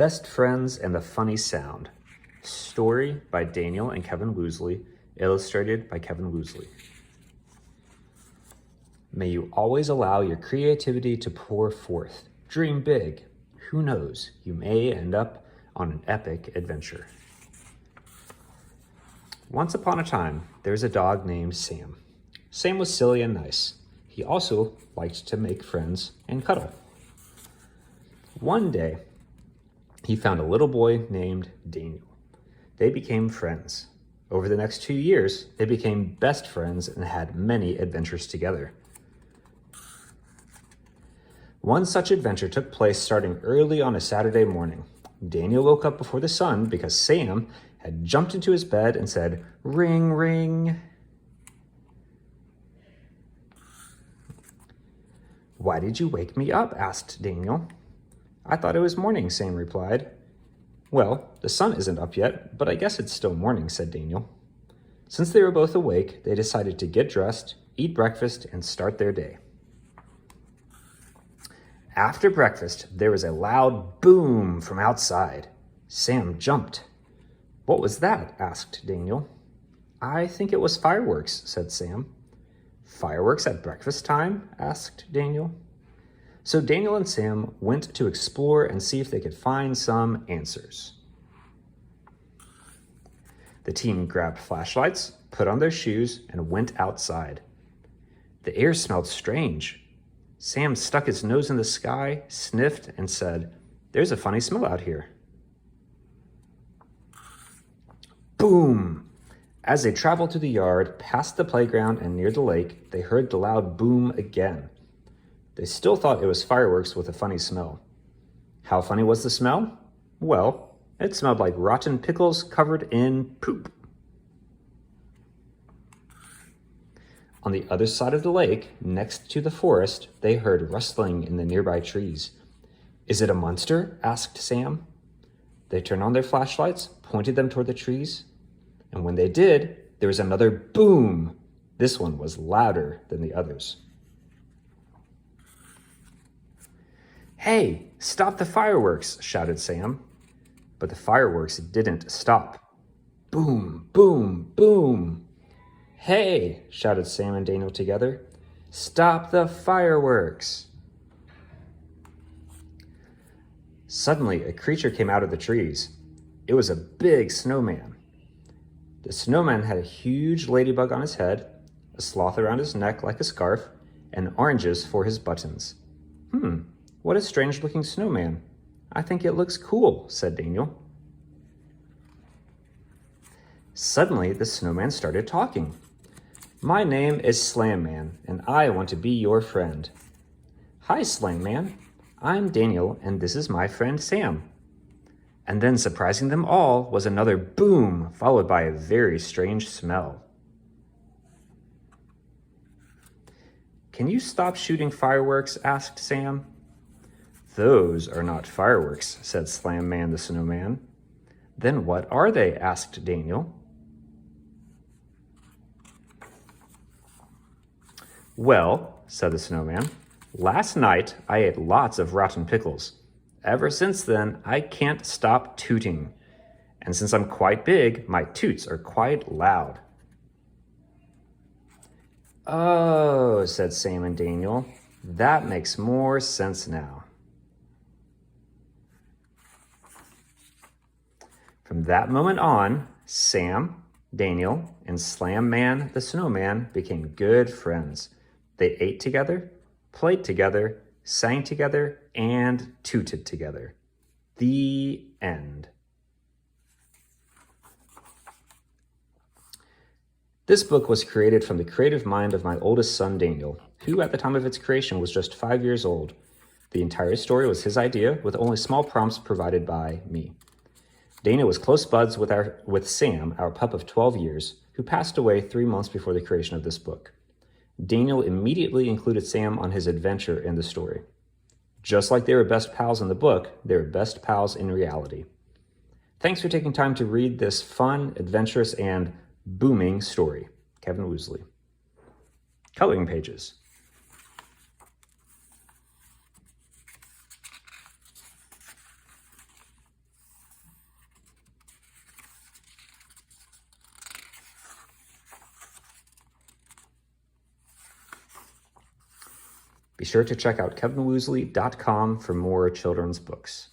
Best Friends and the Funny Sound. Story by Daniel and Kevin Woosley, illustrated by Kevin Woosley. May you always allow your creativity to pour forth. Dream big. Who knows, you may end up on an epic adventure. Once upon a time, there was a dog named Sam. Sam was silly and nice. He also liked to make friends and cuddle. One day, he found a little boy named Daniel. They became friends. Over the next 2 years, they became best friends and had many adventures together. One such adventure took place starting early on a Saturday morning. Daniel woke up before the sun because Sam had jumped into his bed and said, "Ring, ring." "Why did you wake me up?" asked Daniel. "I thought it was morning," Sam replied. "Well, the sun isn't up yet, but I guess it's still morning," said Daniel. Since they were both awake, they decided to get dressed, eat breakfast, and start their day. After breakfast, there was a loud boom from outside. Sam jumped. "What was that?" asked Daniel. "I think it was fireworks," said Sam. "Fireworks at breakfast time?" asked Daniel. So Daniel and Sam went to explore and see if they could find some answers. The team grabbed flashlights, put on their shoes, and went outside. The air smelled strange. Sam stuck his nose in the sky, sniffed, and said, "There's a funny smell out here." Boom! As they traveled through the yard, past the playground, and near the lake, they heard the loud boom again. They still thought it was fireworks with a funny smell. How funny was the smell? Well, it smelled like rotten pickles covered in poop. On the other side of the lake, next to the forest, they heard rustling in the nearby trees. "Is it a monster?" asked Sam. They turned on their flashlights, pointed them toward the trees, and when they did, there was another boom. This one was louder than the others. "Hey, stop the fireworks!" shouted Sam. But the fireworks didn't stop. Boom, boom, boom. "Hey," shouted Sam and Daniel together, "stop the fireworks!" Suddenly, a creature came out of the trees. It was a big snowman. The snowman had a huge ladybug on his head, a sloth around his neck like a scarf, and oranges for his buttons. What a strange-looking snowman. "I think it looks cool," said Daniel. Suddenly, the snowman started talking. "My name is Slam Man, and I want to be your friend." "Hi, Slam Man. I'm Daniel, and this is my friend Sam." And then, surprising them all, was another boom, followed by a very strange smell. "Can you stop shooting fireworks?" asked Sam. "Those are not fireworks," said Slam Man the Snowman. "Then what are they?" asked Daniel. "Well," said the snowman, "last night I ate lots of rotten pickles. Ever since then, I can't stop tooting. And since I'm quite big, my toots are quite loud." "Oh," said Sam and Daniel, "that makes more sense now." From that moment on, Sam, Daniel, and Slam Man the Snowman became good friends. They ate together, played together, sang together, and tooted together. The end. This book was created from the creative mind of my oldest son, Daniel, who at the time of its creation was just 5 years old. The entire story was his idea, with only small prompts provided by me. Daniel was close buds with Sam, our pup of 12 years, who passed away 3 months before the creation of this book. Daniel immediately included Sam on his adventure in the story. Just like they were best pals in the book, they were best pals in reality. Thanks for taking time to read this fun, adventurous, and booming story. Kevin Woosley. Coloring pages. Be sure to check out kevinwoosleypiano.com for more children's books.